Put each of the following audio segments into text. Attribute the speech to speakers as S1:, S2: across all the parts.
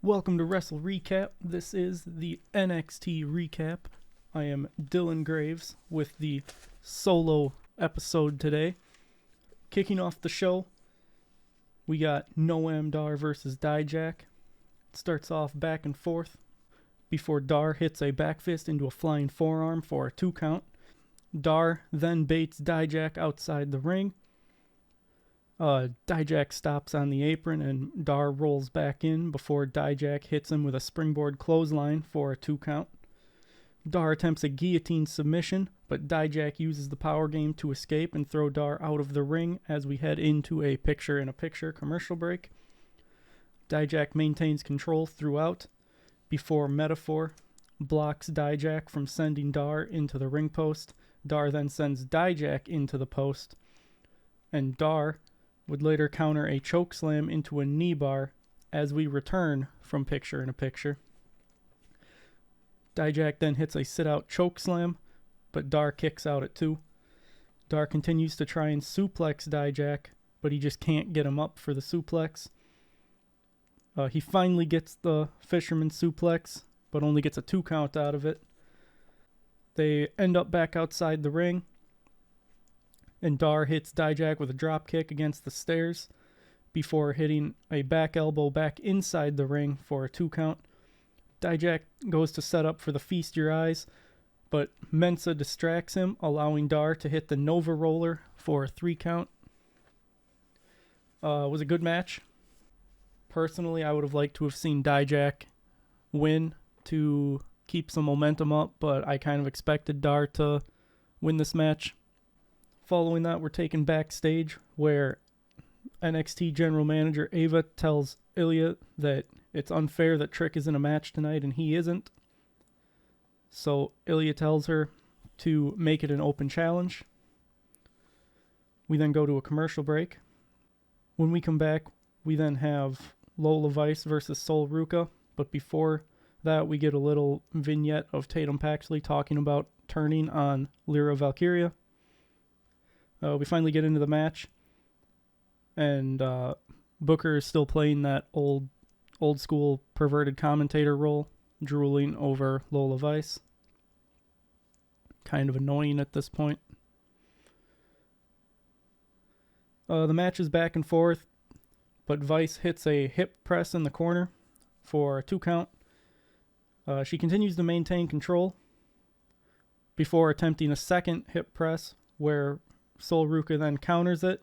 S1: Welcome to WrestleRecap. This is the NXT Recap. I am Dylan Graives with the solo episode today. Kicking off the show, we got Noam Dar versus Dijak. It starts off back and forth before Dar hits a back fist into a flying forearm for a 2 count. Dar then baits Dijak outside the ring. Dijak stops on the apron and Dar rolls back in before Dijak hits him with a springboard clothesline for a 2 count. Dar attempts a guillotine submission, but Dijak uses the power game to escape and throw Dar out of the ring as we head into a picture-in-a-picture commercial break. Dijak maintains control throughout before Metaphor blocks Dijak from sending Dar into the ring post. Dar then sends Dijak into the post, and Dar would later counter a chokeslam into a knee bar as we return from picture-in-a-picture. Dijak then hits a sit-out chokeslam, but Dar kicks out at 2. Dar continues to try and suplex Dijak, but he just can't get him up for the suplex. He finally gets the fisherman suplex, but only gets a 2 count out of it. They end up back outside the ring, and Dar hits Dijak with a drop kick against the stairs before hitting a back elbow back inside the ring for a 2 count. Dijak goes to set up for the Feast Your Eyes, but Mensa distracts him, allowing Dar to hit the Nova Roller for a 3 count. It was a good match. Personally, I would have liked to have seen Dijak win to keep some momentum up, but I kind of expected Dar to win this match. Following that, we're taken backstage where NXT General Manager Ava tells Ilya that it's unfair that Trick is in a match tonight and he isn't. So Ilya tells her to make it an open challenge. We then go to a commercial break. When we come back, we then have Lola Vice versus Sol Ruca, but before that, we get a little vignette of Tatum Paxley talking about turning on Lyra Valkyria. We finally get into the match, and Booker is still playing that old school perverted commentator role, drooling over Lola Vice. Kind of annoying at this point. The match is back and forth, but Vice hits a hip press in the corner for a 2 count. She continues to maintain control before attempting a second hip press where Sol Ruca then counters it.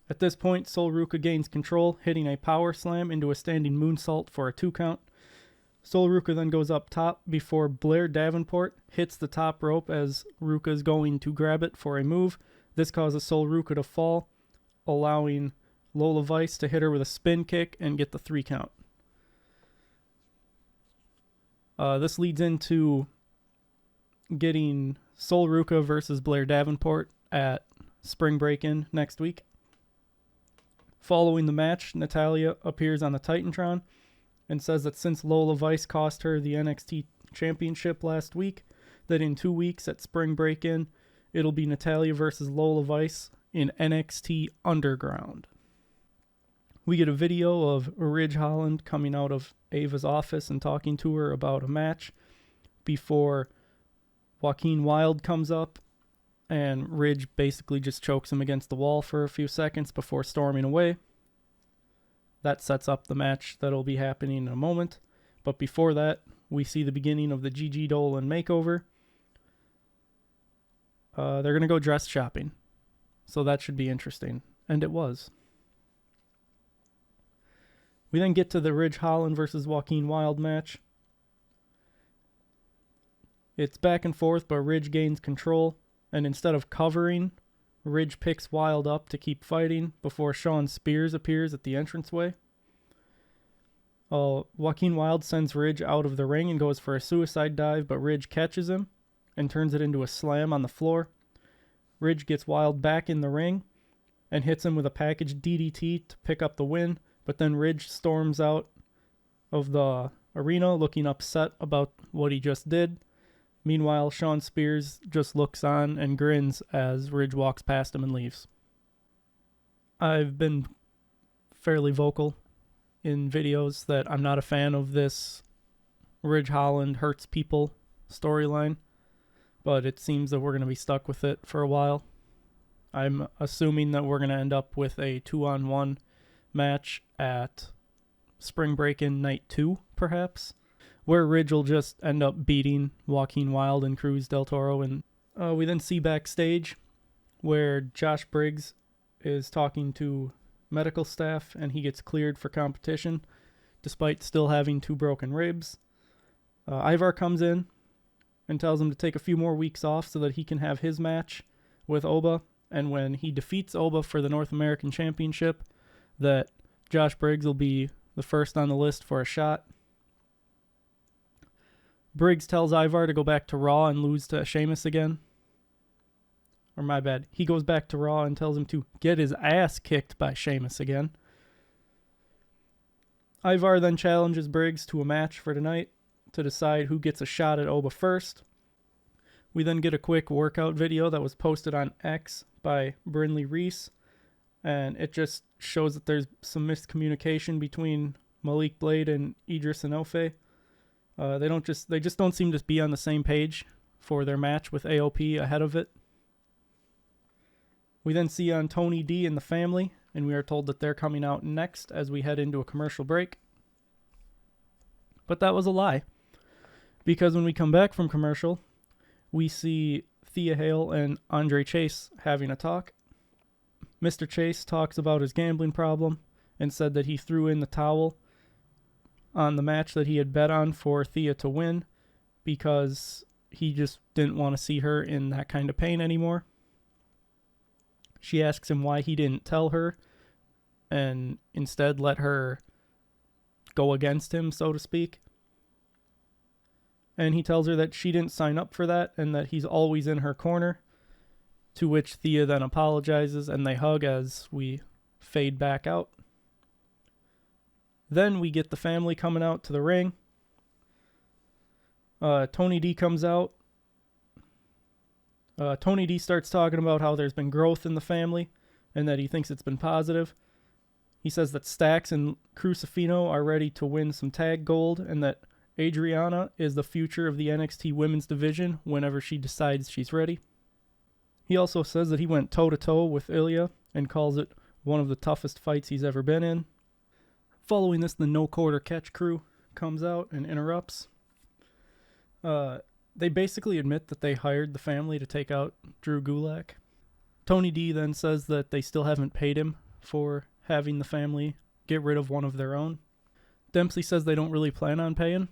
S1: At this point, Sol Ruca gains control, hitting a power slam into a standing moonsault for a 2 count. Sol Ruca then goes up top before Blair Davenport hits the top rope as Ruca is going to grab it for a move. This causes Sol Ruca to fall, allowing Lola Vice to hit her with a spin kick and get the 3 count. This leads into getting Sol Ruca versus Blair Davenport at Spring Break-In next week. Following the match, Natalya appears on the Titantron and says that since Lola Vice cost her the NXT Championship last week, that in 2 weeks at Spring Break-In, it'll be Natalya versus Lola Vice in NXT Underground. We get a video of Ridge Holland coming out of Ava's office and talking to her about a match before Joaquin Wilde comes up, and Ridge basically just chokes him against the wall for a few seconds before storming away. That sets up the match that'll be happening in a moment. But before that, we see the beginning of the Gigi Dolan makeover. They're going to go dress shopping. So that should be interesting. And it was. We then get to the Ridge Holland versus Joaquin Wilde match. It's back and forth, but Ridge gains control, and instead of covering, Ridge picks Wilde up to keep fighting before Sean Spears appears at the entranceway. Joaquin Wilde sends Ridge out of the ring and goes for a suicide dive, but Ridge catches him and turns it into a slam on the floor. Ridge gets Wilde back in the ring and hits him with a package DDT to pick up the win, but then Ridge storms out of the arena looking upset about what he just did. Meanwhile, Sean Spears just looks on and grins as Ridge walks past him and leaves. I've been fairly vocal in videos that I'm not a fan of this Ridge Holland hurts people storyline, but it seems that we're going to be stuck with it for a while. I'm assuming that we're going to end up with a 2-on-1 match at Spring Break-In Night 2, perhaps, where Ridge will just end up beating Joaquin Wilde and Cruz del Toro. And we then see backstage where Josh Briggs is talking to medical staff, and he gets cleared for competition despite still having 2 broken ribs. Ivar comes in and tells him to take a few more weeks off so that he can have his match with Oba, and when he defeats Oba for the North American Championship, that Josh Briggs will be the first on the list for a shot. Briggs tells Ivar to go back to Raw and lose to Sheamus again. Or my bad, he goes back to Raw and tells him to get his ass kicked by Sheamus again. Ivar then challenges Briggs to a match for tonight to decide who gets a shot at Oba first. We then get a quick workout video that was posted on X by Brindley Reese, and it just shows that there's some miscommunication between Malik Blade and Idris Enofe. They just don't seem to be on the same page for their match with AOP ahead of it. We then see on Tony D and the family, and we are told that they're coming out next as we head into a commercial break. But that was a lie, because when we come back from commercial, we see Thea Hale and Andre Chase having a talk. Mr. Chase talks about his gambling problem and said that he threw in the towel on the match that he had bet on for Thea to win because he just didn't want to see her in that kind of pain anymore. She asks him why he didn't tell her and instead let her go against him, so to speak. And he tells her that she didn't sign up for that and that he's always in her corner, to which Thea then apologizes and they hug as we fade back out. Then we get the family coming out to the ring. Tony D comes out. Tony D starts talking about how there's been growth in the family and that he thinks it's been positive. He says that Stax and Crucifino are ready to win some tag gold and that Adriana is the future of the NXT women's division whenever she decides she's ready. He also says that he went toe-to-toe with Ilya and calls it one of the toughest fights he's ever been in. Following this, the No Quarter Catch crew comes out and interrupts. They basically admit that they hired the family to take out Drew Gulak. Tony D then says that they still haven't paid him for having the family get rid of one of their own. Dempsey says they don't really plan on paying,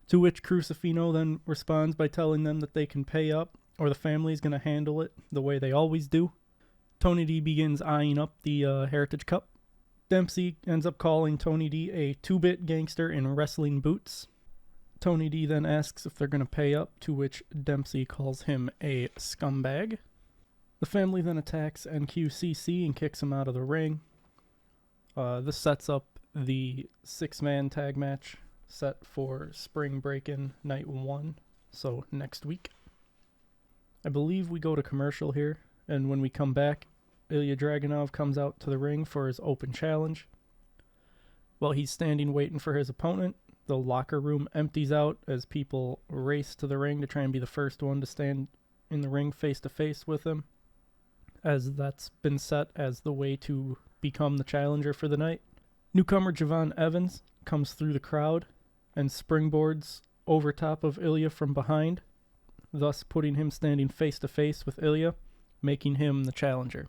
S1: to which Crucifino then responds by telling them that they can pay up or the family's going to handle it the way they always do. Tony D begins eyeing up the Heritage Cup. Dempsey ends up calling Tony D a 2-bit gangster in wrestling boots. Tony D then asks if they're going to pay up, to which Dempsey calls him a scumbag. The family then attacks NQCC and kicks him out of the ring. This sets up the 6-man tag match set for Spring Break-In Night 1, so next week. I believe we go to commercial here, and when we come back, Ilya Dragunov comes out to the ring for his open challenge. While he's standing waiting for his opponent, the locker room empties out as people race to the ring to try and be the first one to stand in the ring face-to-face with him, as that's been set as the way to become the challenger for the night. Newcomer Javon Evans comes through the crowd and springboards over top of Ilya from behind, thus putting him standing face-to-face with Ilya, making him the challenger.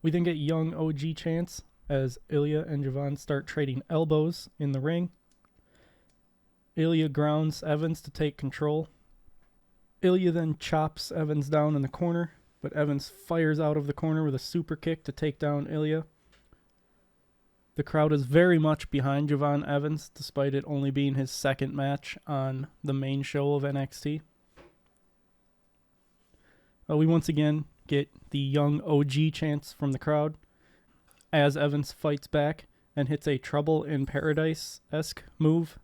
S1: We then get young OG chants as Ilya and Javon start trading elbows in the ring. Ilya grounds Evans to take control. Ilya then chops Evans down in the corner, but Evans fires out of the corner with a super kick to take down Ilya. The crowd is very much behind Javon Evans, despite it only being his second match on the main show of NXT. We once again get the young OG chants from the crowd as Evans fights back and hits a Trouble in Paradise-esque move,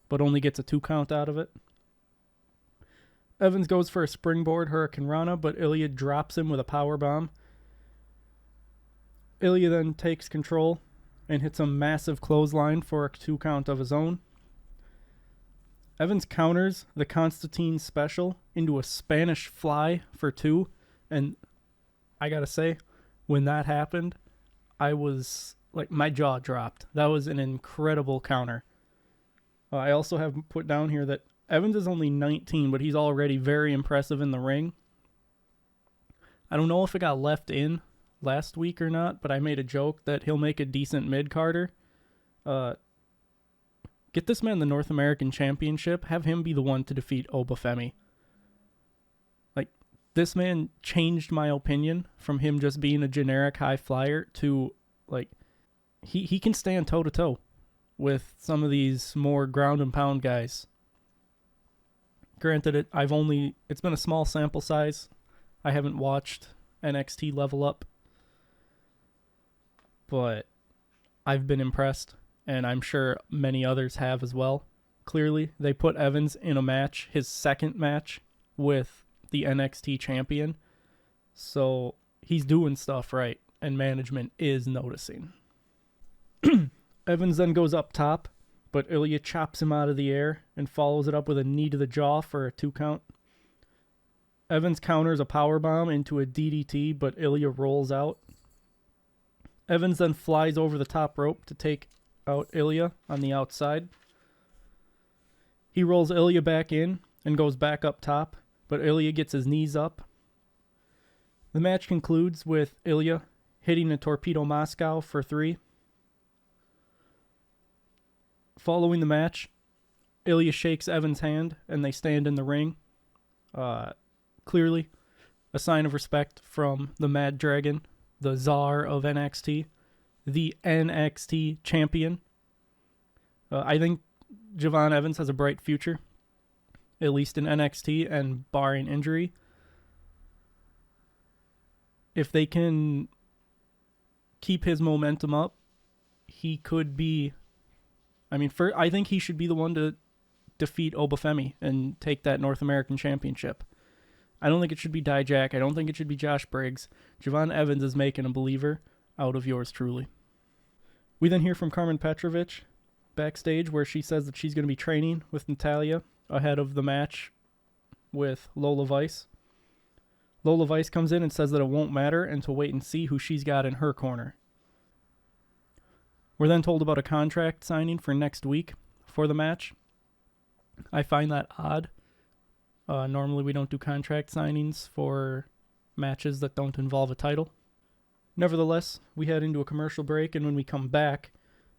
S1: but only gets a 2 count out of it. Evans goes for a springboard Hurricane Rana, but Ilya drops him with a power bomb. Ilya then takes control and hits a massive clothesline for a 2 count of his own. Evans counters the Constantine special into a Spanish fly for 2, and I gotta say, when that happened, I was like, my jaw dropped. That was an incredible counter. I also have put down here that Evans is only 19, but he's already very impressive in the ring. I don't know if it got left in last week or not, but I made a joke that he'll make a decent mid-carder. Get this man the North American Championship. Have him be the one to defeat Obafemi. Like, this man changed my opinion from him just being a generic high flyer to, like, he can stand toe-to-toe with some of these more ground and pound guys. Granted, it's been a small sample size. I haven't watched NXT Level Up, but I've been impressed, and I'm sure many others have as well. Clearly, they put Evans in a match, his second match, with the NXT champion, so he's doing stuff right, and management is noticing. Evans then goes up top, but Ilya chops him out of the air and follows it up with a knee to the jaw for a 2 count. Evans counters a powerbomb into a DDT, but Ilya rolls out. Evans then flies over the top rope to take out Ilya on the outside. He rolls Ilya back in and goes back up top, but Ilya gets his knees up. The match concludes with Ilya hitting a Torpedo Moscow for 3. Following the match, Ilya shakes Evans' hand and they stand in the ring. Clearly, a sign of respect from the Mad Dragon, the Czar of NXT, the NXT champion. I think Javon Evans has a bright future, at least in NXT and barring injury. If they can keep his momentum up, he could be... I think he should be the one to defeat Obafemi and take that North American Championship. I don't think it should be Dijak. I don't think it should be Josh Briggs. Javon Evans is making a believer out of yours truly. We then hear from Carmen Petrovich backstage, where she says that she's going to be training with Natalya ahead of the match with Lola Vice. Lola Vice comes in and says that it won't matter and to wait and see who she's got in her corner. We're then told about a contract signing for next week for the match. I find that odd. Normally we don't do contract signings for matches that don't involve a title. Nevertheless, we head into a commercial break, and when we come back,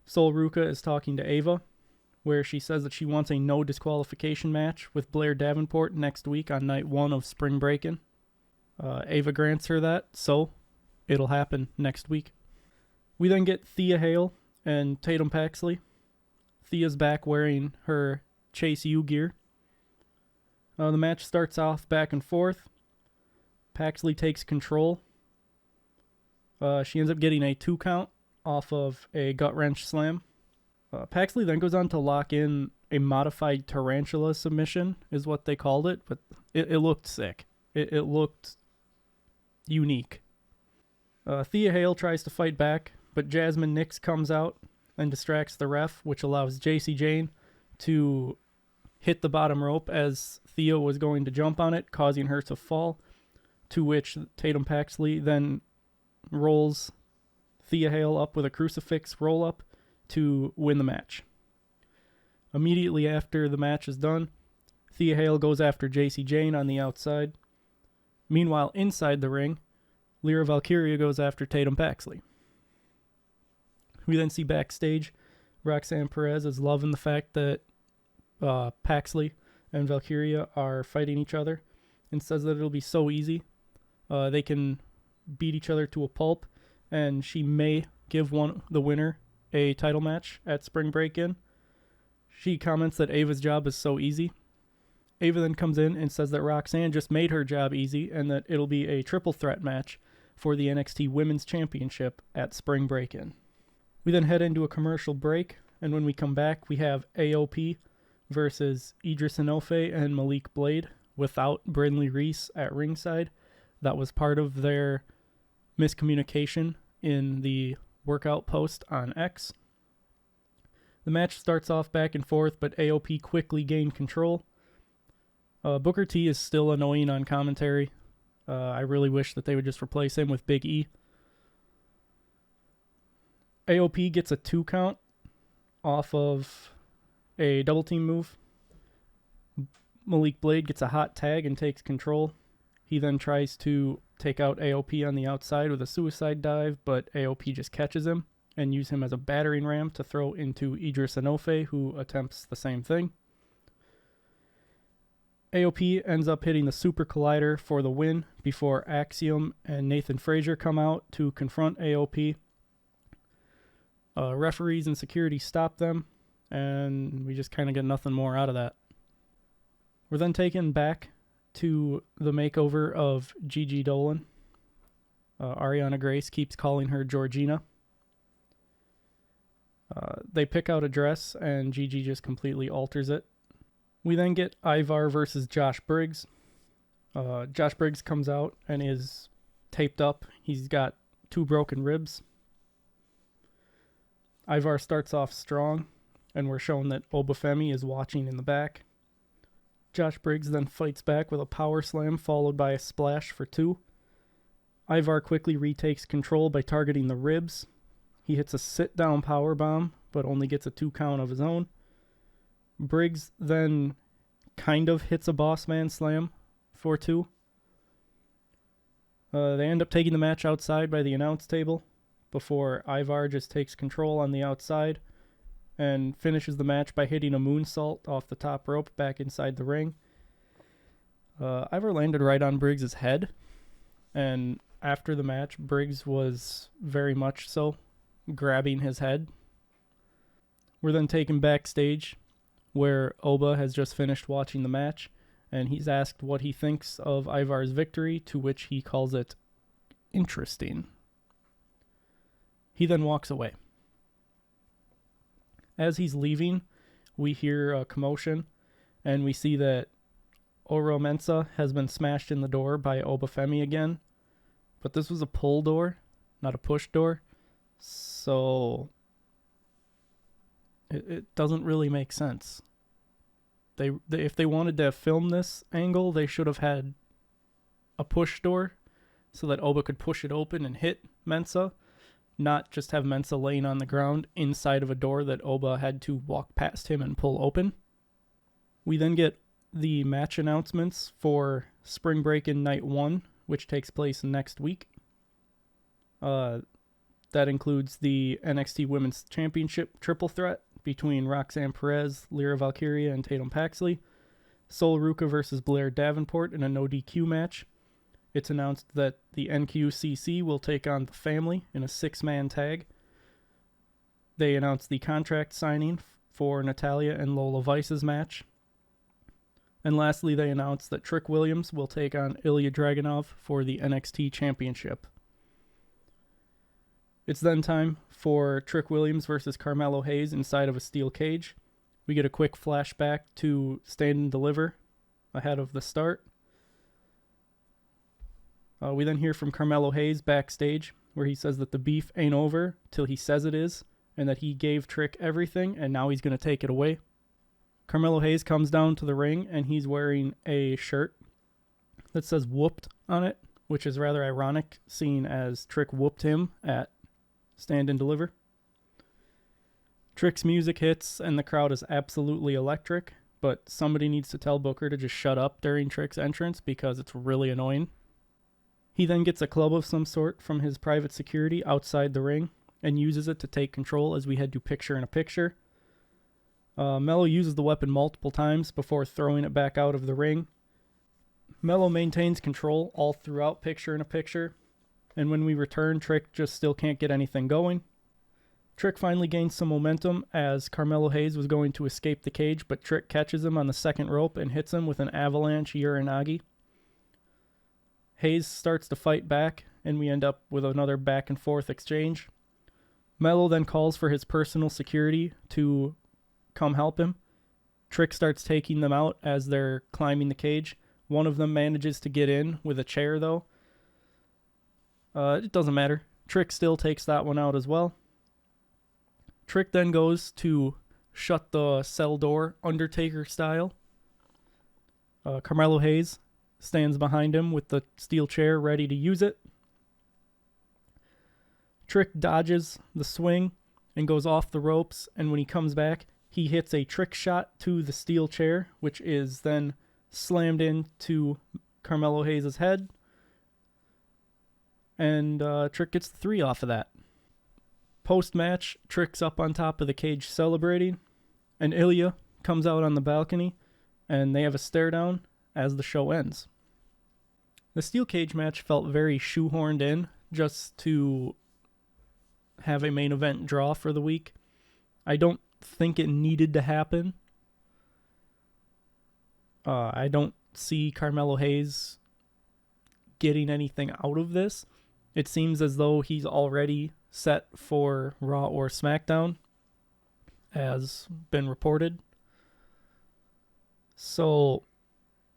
S1: Sol Ruka is talking to Ava, where she says that she wants a no disqualification match with Blair Davenport next week on night 1 of Spring Breakin'. Ava grants her that, so it'll happen next week. We then get Thea Hale and Tatum Paxley. Thea's back wearing her Chase U gear. The match starts off back and forth. Paxley takes control. She ends up getting a 2 count off of a gut wrench slam. Paxley then goes on to lock in a modified tarantula submission, is what they called it, but it looked sick. It looked unique. Thea Hale tries to fight back, but Jasmine Nix comes out and distracts the ref, which allows JC Jane to hit the bottom rope as Thea was going to jump on it, causing her to fall, to which Tatum Paxley then rolls Thea Hale up with a crucifix roll-up to win the match. Immediately after the match is done, Thea Hale goes after JC Jane on the outside. Meanwhile, inside the ring, Lyra Valkyria goes after Tatum Paxley. We then see backstage, Roxanne Perez is loving the fact that Paxley and Valkyria are fighting each other and says that it'll be so easy. They can beat each other to a pulp, and she may give the winner a title match at Spring Break-In. She comments that Ava's job is so easy. Ava then comes in and says that Roxanne just made her job easy and that it'll be a triple threat match for the NXT Women's Championship at Spring Break-In. We then head into a commercial break, and when we come back, we have AOP versus Idris Enofe and Malik Blade without Brindley Reese at ringside. That was part of their miscommunication in the workout post on X. The match starts off back and forth, but AOP quickly gained control. Booker T is still annoying on commentary. I really wish that they would just replace him with Big E. AOP gets a 2 count off of a double team move. Malik Blade gets a hot tag and takes control. He then tries to take out AOP on the outside with a suicide dive, but AOP just catches him and uses him as a battering ram to throw into Idris Enofe, who attempts the same thing. AOP ends up hitting the Super Collider for the win before Axiom and Nathan Frazier come out to confront AOP. Referees and security stop them, and we just kind of get nothing more out of that. We're then taken back to the makeover of Gigi Dolan. Ariana Grace keeps calling her Georgina. They pick out a dress, and Gigi just completely alters it. We then get Ivar versus Josh Briggs. Josh Briggs comes out and is taped up. He's got 2 broken ribs. Ivar starts off strong, and we're shown that Obafemi is watching in the back. Josh Briggs then fights back with a power slam followed by a splash for 2. Ivar quickly retakes control by targeting the ribs. He hits a sit-down powerbomb, but only gets a 2 count of his own. Briggs then kind of hits a boss man slam for 2. They end up taking the match outside by the announce table before Ivar just takes control on the outside and finishes the match by hitting a moonsault off the top rope back inside the ring. Ivar landed right on Briggs' head, and after the match, Briggs was very much so grabbing his head. We're then taken backstage where Oba has just finished watching the match, and he's asked what he thinks of Ivar's victory, to which he calls it interesting. He then walks away. As he's leaving, we hear a commotion, and we see that Oro Mensah has been smashed in the door by Obafemi again. But this was a pull door, not a push door. So it doesn't really make sense. They if they wanted to film this angle, they should have had a push door so that Oba could push it open and hit Mensah, not just have Mensah laying on the ground inside of a door that Oba had to walk past him and pull open. We then get the match announcements for Spring Break in Night 1, which takes place next week. That includes the NXT Women's Championship triple threat between Roxanne Perez, Lyra Valkyria, and Tatum Paxley. Sol Ruka versus Blair Davenport in a no DQ match. It's announced that the NQCC will take on the Family in a 6-man tag. They announced the contract signing for Natalya and Lola Vice's match. And lastly, they announced that Trick Williams will take on Ilya Dragunov for the NXT Championship. It's then time for Trick Williams versus Carmelo Hayes inside of a steel cage. We get a quick flashback to Stand and Deliver ahead of the start. We then hear from Carmelo Hayes backstage, where he says that the beef ain't over till he says it is, and that he gave Trick everything, and now he's going to take it away. Carmelo Hayes comes down to the ring, and he's wearing a shirt that says "whooped" on it, which is rather ironic, seeing as Trick whooped him at Stand and Deliver. Trick's music hits, and the crowd is absolutely electric, but somebody needs to tell Booker to just shut up during Trick's entrance because it's really annoying. He then gets a club of some sort from his private security outside the ring and uses it to take control as we head to picture-in-a-picture. Mello uses the weapon multiple times before throwing it back out of the ring. Mello maintains control all throughout picture-in-a-picture, and when we return, Trick just still can't get anything going. Trick finally gains some momentum as Carmelo Hayes was going to escape the cage, but Trick catches him on the second rope and hits him with an avalanche Uranagi. Hayes starts to fight back, and we end up with another back-and-forth exchange. Mello then calls for his personal security to come help him. Trick starts taking them out as they're climbing the cage. One of them manages to get in with a chair, though. It doesn't matter. Trick still takes that one out as well. Trick then goes to shut the cell door, Undertaker style. Carmelo Hayes stands behind him with the steel chair ready to use it. Trick dodges the swing and goes off the ropes, and when he comes back, he hits a trick shot to the steel chair, which is then slammed into Carmelo Hayes' head. And Trick gets the 3 off of that. Post-match, Trick's up on top of the cage celebrating, and Ilya comes out on the balcony, and they have a stare down as the show ends. The steel cage match felt very shoehorned in just to have a main event draw for the week. I don't think it needed to happen. I don't see Carmelo Hayes getting anything out of this. It seems as though he's already set for Raw or SmackDown, as been reported. So,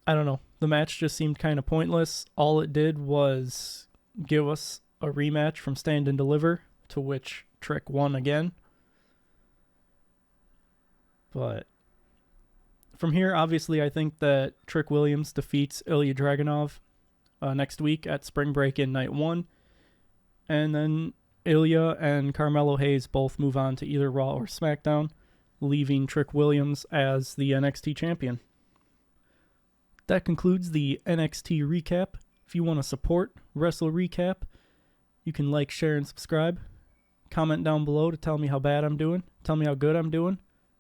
S1: I don't know. The match just seemed kind of pointless. All it did was give us a rematch from Stand and Deliver, to which Trick won again. But from here, obviously, I think that Trick Williams defeats Ilya Dragunov next week at Spring Break-In Night 1. And then Ilya and Carmelo Hayes both move on to either Raw or SmackDown, leaving Trick Williams as the NXT champion. That concludes the NXT Recap. If you want to support WrestleRecap, you can like, share, and subscribe. Comment down below to tell me how bad I'm doing. Tell me how good I'm doing.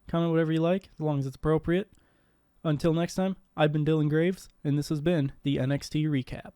S1: Comment whatever you like, as long as it's appropriate. Until next time, I've been Dylan Graives, and this has been the NXT Recap.